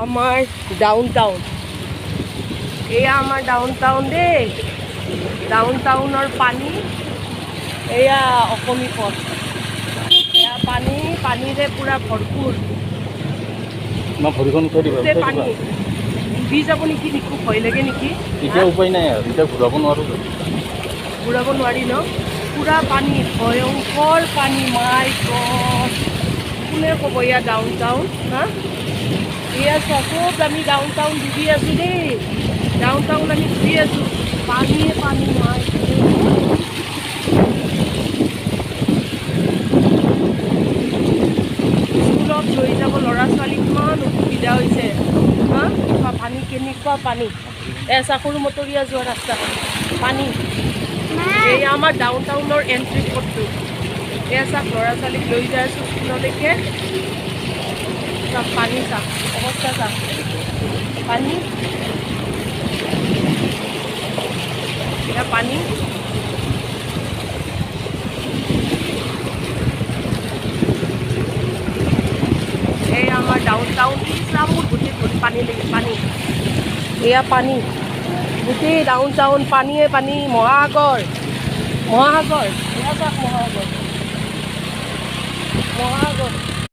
আমাৰ down town, এয়া আমাৰ ডাউন টাউন দেই। ডাউন টাউনৰ পানী, এয়া অসমী পথ, এয়া পানী, পানীৰে পূৰা ভৰপূৰ। ভৰিখন থৈ দিবা, পানী ডুবি যাব নেকি, দেখো ভয় লাগে নেকি। এতিয়া উপায় নাই আৰু, এতিয়া ঘূৰাব নোৱাৰোঁ। ঘূৰাব নোৱাৰি ন, পূৰা পানী, ভয়ংকৰ পানী। মাই গড, কোনে ক'ব এয়া ডাউন টাউন। হা, এয়া চব আমি ডাউন টাউন ডুবি আছোঁ দেই। ডাউন টাউন আমি ঘূৰি আছোঁ, পানীয়ে পানী। মাই স্কুলত লৈ যাব ল'ৰা ছোৱালী কিমান অসুবিধা হৈছে। হা, পানী কেনেকুৱা পানী, এচা সৰু মটৰীয়া যোৱা ৰাস্তা পানী। এই আমাৰ ডাউন টাউনৰ এণ্ট্ৰি পথটো, এয়া চাওক ল'ৰা ছোৱালীক লৈ যাই আছোঁ স্কুললৈকে। চাওক পানী, চাওক অৱস্থা, চাওক পানী, এয়া পানী। এই আমাৰ ডাউন টাউন, মোৰ গোটেই ভৰি পানী লাগি পানী, এয়া পানী, গোটেই ডাউন টাউন পানীয়ে পানী। মহাসাগৰ, মহাসাগৰ, এয়া চাওক মহাসাগৰ, মহাসাগৰ।